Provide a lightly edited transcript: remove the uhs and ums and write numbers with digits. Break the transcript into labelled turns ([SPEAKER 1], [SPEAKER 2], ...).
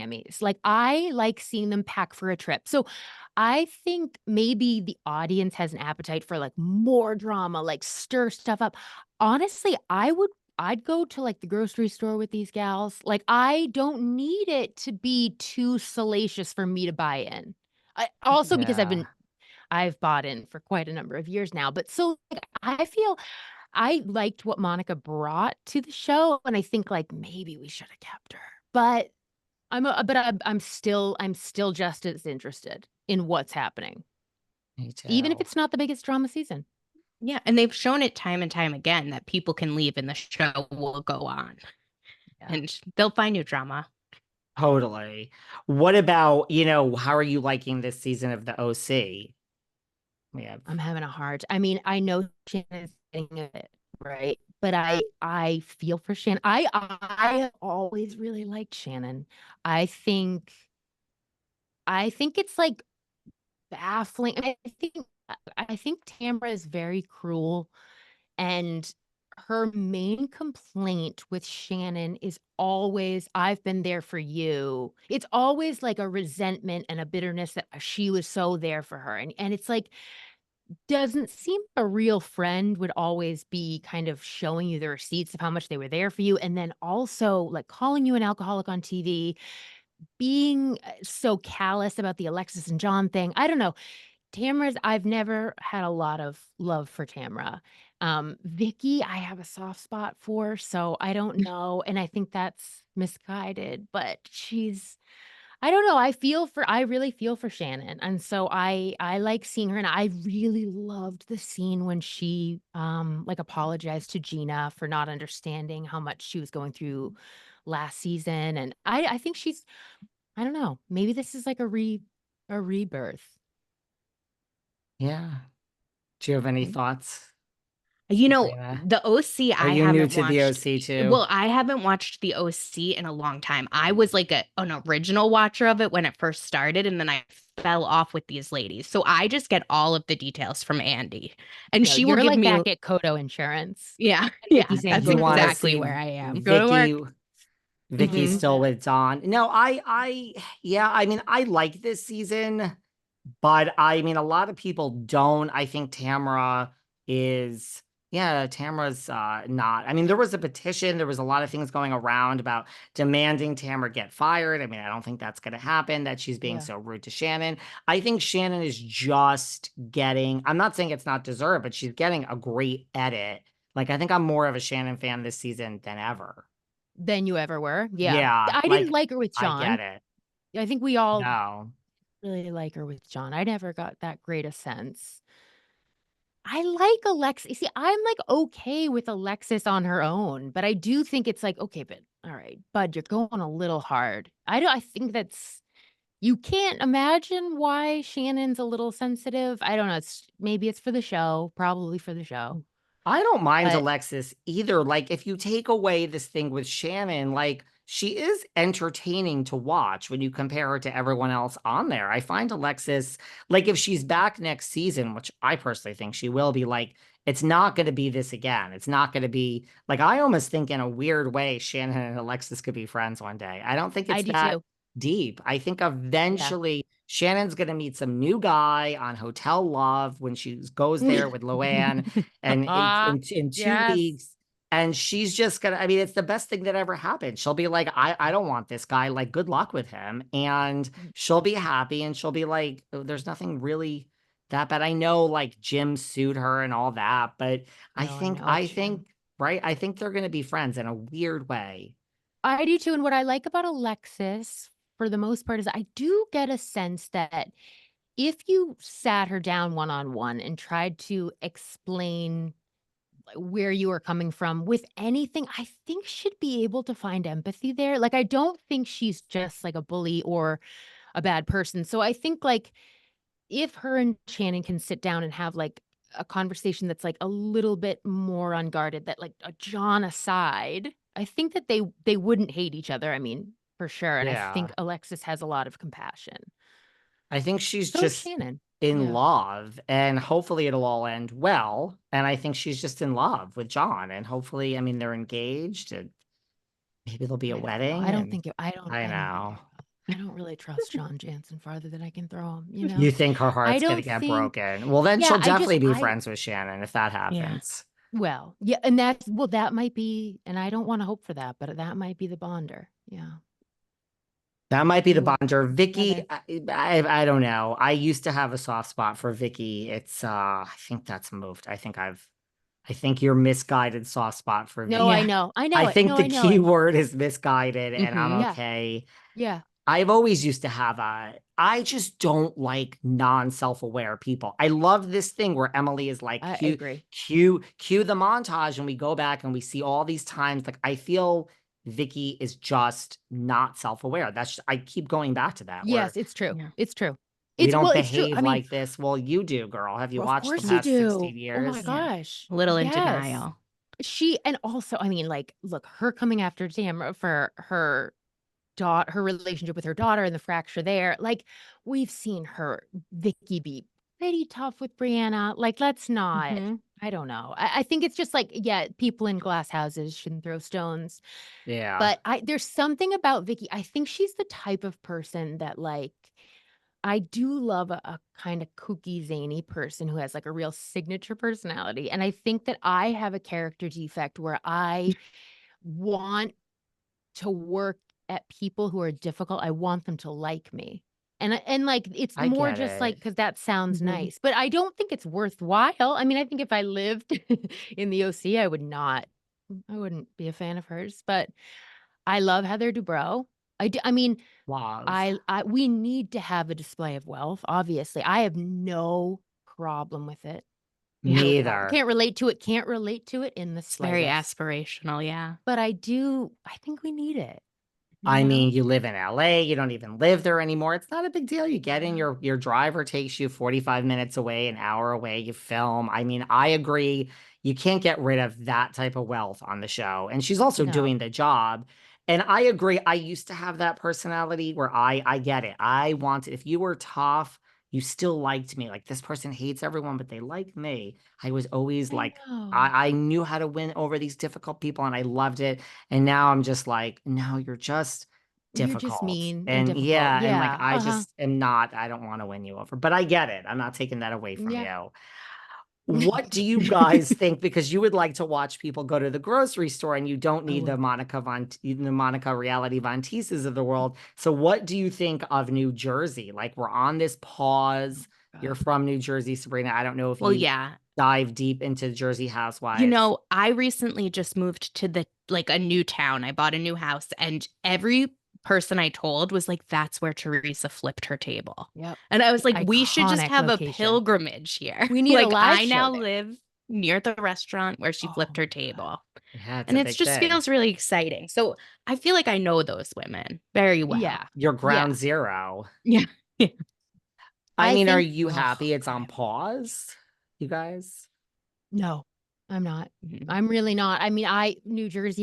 [SPEAKER 1] Tammys. Like, I like seeing them pack for a trip. So I think maybe the audience has an appetite for like more drama, like stir stuff up. Honestly, I'd go to like the grocery store with these gals. Like, I don't need it to be too salacious for me to buy in. Also because
[SPEAKER 2] Yeah.
[SPEAKER 1] I've bought in for quite a number of years now. But so like, I feel I liked what Monica brought to the show, and I think like maybe we should have kept her. But I'm still just as interested in what's happening,
[SPEAKER 2] Me
[SPEAKER 1] even if
[SPEAKER 2] too.
[SPEAKER 1] it's not the biggest drama season.
[SPEAKER 3] Yeah, and they've shown it time and time again that people can leave and the show will go on.
[SPEAKER 1] Yeah.
[SPEAKER 3] And they'll find new drama.
[SPEAKER 2] Totally. What about, how are you liking this season of the OC? We have
[SPEAKER 1] I'm having a hard. I mean, I know Shannon's getting it right, but I feel for Shannon. I have always really liked Shannon. I think I think it's like baffling. I think Tamra is very cruel, and her main complaint with Shannon is always, "I've been there for you." It's always like a resentment and a bitterness that she was so there for her, and it's like doesn't seem a real friend would always be kind of showing you the receipts of how much they were there for you, and then also, like, calling you an alcoholic on TV, being, so callous about the Alexis and John thing. I don't know. I've never had a lot of love for Tamra. Vicki, I have a soft spot for, so I don't know, and I think that's misguided, but I don't know, I really feel for Shannon, and so I like seeing her, and I really loved the scene when she, like, apologized to Gina for not understanding how much she was going through last season, and I think I don't know, maybe this is like a rebirth.
[SPEAKER 2] Yeah. Do you have any
[SPEAKER 1] Mm.
[SPEAKER 2] thoughts, Sabrina?
[SPEAKER 3] The OC
[SPEAKER 2] Are
[SPEAKER 3] I
[SPEAKER 2] you new
[SPEAKER 3] haven't
[SPEAKER 2] to the
[SPEAKER 3] watched.
[SPEAKER 2] OC too?
[SPEAKER 3] Well, I haven't watched the OC in a long time. I was like an original watcher of it when it first started, and then I fell off with these ladies. So I just get all of the details from Andie, and
[SPEAKER 1] No,
[SPEAKER 3] she will
[SPEAKER 1] you're,
[SPEAKER 3] give
[SPEAKER 1] like,
[SPEAKER 3] me,
[SPEAKER 1] back at Kodo Insurance.
[SPEAKER 3] yeah,
[SPEAKER 1] And
[SPEAKER 3] yeah,
[SPEAKER 1] Vicki's saying,
[SPEAKER 3] that's
[SPEAKER 1] "Go
[SPEAKER 2] You
[SPEAKER 1] to
[SPEAKER 2] want to
[SPEAKER 1] work."
[SPEAKER 3] exactly
[SPEAKER 2] see
[SPEAKER 3] where I am. Go to
[SPEAKER 2] Vicky
[SPEAKER 3] work.
[SPEAKER 2] Vicky's
[SPEAKER 3] Hmm.
[SPEAKER 2] still with Don. No, yeah, I mean, I like this season, but I mean, a lot of people don't. I think is, Tamara's not. I mean, there was a petition, there was a lot of things going around about demanding Tamara get fired. I mean, I don't think that's going to happen, that she's being
[SPEAKER 1] Yeah.
[SPEAKER 2] so rude to Shannon. I think Shannon is just getting, I'm not saying it's not deserved, but she's getting a great edit. Like, I think I'm more of a Shannon fan this season than ever.
[SPEAKER 1] Than you ever were? Yeah.
[SPEAKER 2] Yeah,
[SPEAKER 1] I didn't
[SPEAKER 2] like
[SPEAKER 1] like her with
[SPEAKER 2] I get
[SPEAKER 1] John.
[SPEAKER 2] it.
[SPEAKER 1] I think we all
[SPEAKER 2] No.
[SPEAKER 1] really like her with John. I never got that great a sense. I like Alexis. See, I'm, like, okay with Alexis on her own, but I do think it's like, "Okay, but all right, bud, you're going a little hard." I think that's you can't imagine why Shannon's a little sensitive. I don't know, maybe it's for the show, probably for the show,
[SPEAKER 2] I don't mind
[SPEAKER 1] but
[SPEAKER 2] Alexis either. Like, if you take away this thing with Shannon, like, she is entertaining to watch when you compare her to everyone else on there. I find Alexis, like, if she's back next season, which I personally think she will be, like, it's not going to be this again. It's not going to be, like, I almost think in a weird way, Shannon and Alexis could be friends one day. I don't think
[SPEAKER 1] I
[SPEAKER 2] it's
[SPEAKER 1] do
[SPEAKER 2] that
[SPEAKER 1] too.
[SPEAKER 2] deep. I think
[SPEAKER 1] Yeah.
[SPEAKER 2] eventually Shannon's going to meet some new guy on Hotel Love when she goes there with Luann and in two
[SPEAKER 1] Yes.
[SPEAKER 2] weeks. And she's just gonna, I mean, it's the best thing that ever happened. She'll be like, I don't want this guy. Like, good luck with him. And she'll be happy and she'll be like, "Oh, there's nothing really that bad." I know like Jim sued her and all that, but I
[SPEAKER 1] Oh, I
[SPEAKER 2] think,
[SPEAKER 1] know,
[SPEAKER 2] I
[SPEAKER 1] Jim.
[SPEAKER 2] think, right? I think they're gonna be friends in a weird way.
[SPEAKER 1] I do too, and what I like about Alexis, for the most part, is I do get a sense that if you sat her down one-on-one and tried to explain where you are coming from with anything, I think she'd be able to find empathy there. Like, I don't think she's just, like, a bully or a bad person. So I think, like, if her and Shannon can sit down and have, like, a conversation that's, like, a little bit more unguarded, that, like, John aside, I think that they wouldn't hate each other, I mean, for sure, and I think
[SPEAKER 2] Yeah.
[SPEAKER 1] Alexis has a lot of compassion.
[SPEAKER 2] I think she's
[SPEAKER 1] So is
[SPEAKER 2] just
[SPEAKER 1] Shannon.
[SPEAKER 2] in
[SPEAKER 1] Yeah.
[SPEAKER 2] love and hopefully it'll all end well. And I think she's just in love with John and hopefully, I mean, they're engaged and maybe there'll be a
[SPEAKER 1] I don't know.
[SPEAKER 2] wedding
[SPEAKER 1] I don't
[SPEAKER 2] and
[SPEAKER 1] think it I don't
[SPEAKER 2] I
[SPEAKER 1] I don't think
[SPEAKER 2] know.
[SPEAKER 1] it will. I don't really trust John Jansen farther than I can throw him, you know?
[SPEAKER 2] You think her heart's gonna
[SPEAKER 1] don't
[SPEAKER 2] get
[SPEAKER 1] think
[SPEAKER 2] broken? Well, then
[SPEAKER 1] yeah,
[SPEAKER 2] she'll
[SPEAKER 1] I just
[SPEAKER 2] definitely be
[SPEAKER 1] I
[SPEAKER 2] friends with Shannon if that
[SPEAKER 3] Yeah.
[SPEAKER 2] happens.
[SPEAKER 1] well, yeah, and that's well, that might be, and I don't want to hope for that, but that might be the bonder. Yeah.
[SPEAKER 2] That might be the
[SPEAKER 1] Ooh,
[SPEAKER 2] bonder. Vicki,
[SPEAKER 1] together.
[SPEAKER 2] I don't know. I used to have a soft spot for Vicki. It's I think that's moved. I think your misguided soft spot for
[SPEAKER 1] No, I
[SPEAKER 2] Vicki.
[SPEAKER 1] know. I know
[SPEAKER 2] I
[SPEAKER 1] it.
[SPEAKER 2] think
[SPEAKER 1] No,
[SPEAKER 2] the
[SPEAKER 1] I know
[SPEAKER 2] key
[SPEAKER 1] it.
[SPEAKER 2] word is misguided, and I'm
[SPEAKER 3] Mhm.
[SPEAKER 1] Yeah.
[SPEAKER 2] okay.
[SPEAKER 1] Yeah.
[SPEAKER 2] I've always used to have I just don't like non-self-aware people. I love this thing where Emily is like,
[SPEAKER 1] I
[SPEAKER 2] cue,
[SPEAKER 1] agree.
[SPEAKER 2] cue the montage, and we go back and we see all these times. Like, I feel Vicki is just not self-aware. I keep going back to that, where
[SPEAKER 1] Yes, it's true.
[SPEAKER 3] Yeah.
[SPEAKER 1] It's true.
[SPEAKER 2] we
[SPEAKER 1] It's
[SPEAKER 2] don't
[SPEAKER 1] well, it's true.
[SPEAKER 2] behave
[SPEAKER 1] I mean,
[SPEAKER 2] like this. Well, you do, girl. Have you
[SPEAKER 1] well, of
[SPEAKER 2] watched the
[SPEAKER 1] course you
[SPEAKER 2] past 16
[SPEAKER 1] do. Oh my
[SPEAKER 2] years?
[SPEAKER 3] Yeah.
[SPEAKER 1] gosh.
[SPEAKER 3] A little in
[SPEAKER 1] Yes.
[SPEAKER 3] denial.
[SPEAKER 1] And also, I mean, like, look, her coming after Tamra for her her relationship with her daughter and the fracture there. Like, we've seen Vicki be pretty tough with Brianna. Like, let's not,
[SPEAKER 3] Mhm.
[SPEAKER 1] I don't know. I think it's just like, yeah, people in glass houses shouldn't throw stones.
[SPEAKER 2] Yeah,
[SPEAKER 1] But there's something about Vicki. I think she's the type of person that, like, I do love a kind of kooky, zany person who has like a real signature personality. And I think that I have a character defect where I want to work at people who are difficult. I want them to like me. And like it's
[SPEAKER 2] I
[SPEAKER 1] more
[SPEAKER 2] get
[SPEAKER 1] just like
[SPEAKER 2] it.
[SPEAKER 1] because that sounds
[SPEAKER 3] Mhm.
[SPEAKER 1] nice, but I don't think it's worthwhile. I mean, I think if I lived in the OC, I wouldn't be a fan of hers. But I love Heather Dubrow. I mean,
[SPEAKER 2] Love.
[SPEAKER 1] we need to have a display of wealth. Obviously, I have no problem with it.
[SPEAKER 3] Yeah.
[SPEAKER 1] Really don't.
[SPEAKER 2] Neither.
[SPEAKER 1] Can't relate to it. Can't relate to it in the
[SPEAKER 3] It's very
[SPEAKER 1] slightest.
[SPEAKER 3] aspirational. Yeah.
[SPEAKER 1] But I do. I think we need it.
[SPEAKER 2] I
[SPEAKER 1] You
[SPEAKER 2] mean,
[SPEAKER 1] know.
[SPEAKER 2] you live in LA, you don't even live there anymore. It's not a big deal. You get in,
[SPEAKER 1] No.
[SPEAKER 2] your driver takes you 45 minutes away, an hour away, you film. I mean, I agree. You can't get rid of that type of wealth on the show. And she's also
[SPEAKER 1] No.
[SPEAKER 2] doing the job. And I agree. I used to have that personality where I get it. I wanted, if you were tough, you still liked me. Like, this person hates everyone, but they like me. I was always
[SPEAKER 1] I
[SPEAKER 2] like,
[SPEAKER 1] know.
[SPEAKER 2] I knew how to win over these difficult people, and I loved it. And now I'm just like, no, you're just
[SPEAKER 1] You're just
[SPEAKER 2] difficult.
[SPEAKER 1] mean and
[SPEAKER 2] And
[SPEAKER 1] difficult.
[SPEAKER 2] yeah, and like,
[SPEAKER 1] Yeah.
[SPEAKER 2] I
[SPEAKER 1] Uh-huh.
[SPEAKER 2] just am not, I don't want to win you over, but I get it. I'm not taking that away from
[SPEAKER 1] Yeah.
[SPEAKER 2] you. What do you guys think? Because you would like to watch people go to the grocery store, and you don't
[SPEAKER 1] I
[SPEAKER 2] need
[SPEAKER 1] would.
[SPEAKER 2] the Monica reality Von Teeses of the world. So what do you think of New Jersey? Like, we're on this pause. You're
[SPEAKER 1] God.
[SPEAKER 2] from New Jersey, Sabrina. I don't know if
[SPEAKER 3] Well,
[SPEAKER 2] you
[SPEAKER 3] yeah.
[SPEAKER 2] dive deep into Jersey Housewives.
[SPEAKER 3] I recently just moved to a new town. I bought a new house, and every person I told was like, that's where Teresa flipped her table.
[SPEAKER 1] Yep.
[SPEAKER 3] And I was like, we should just
[SPEAKER 1] Iconic
[SPEAKER 3] have a
[SPEAKER 1] location.
[SPEAKER 3] pilgrimage here.
[SPEAKER 1] We need a
[SPEAKER 3] Like,
[SPEAKER 1] live
[SPEAKER 3] I
[SPEAKER 1] show
[SPEAKER 3] now
[SPEAKER 1] there.
[SPEAKER 3] live near the restaurant where she
[SPEAKER 1] Oh
[SPEAKER 3] flipped her
[SPEAKER 1] my God.
[SPEAKER 3] table.
[SPEAKER 2] Yeah, it's
[SPEAKER 3] And
[SPEAKER 2] a
[SPEAKER 3] it
[SPEAKER 2] big
[SPEAKER 3] just
[SPEAKER 2] thing.
[SPEAKER 3] feels really exciting. So I feel like I know those women very well.
[SPEAKER 1] Yeah.
[SPEAKER 2] You're
[SPEAKER 1] Yeah.
[SPEAKER 2] ground zero.
[SPEAKER 3] Yeah.
[SPEAKER 2] I
[SPEAKER 1] I
[SPEAKER 2] mean, are
[SPEAKER 1] think
[SPEAKER 2] you happy it's
[SPEAKER 1] God,
[SPEAKER 2] on pause, you guys?
[SPEAKER 1] no, I'm not.
[SPEAKER 3] Mhm.
[SPEAKER 1] I'm really not. I mean, New Jersey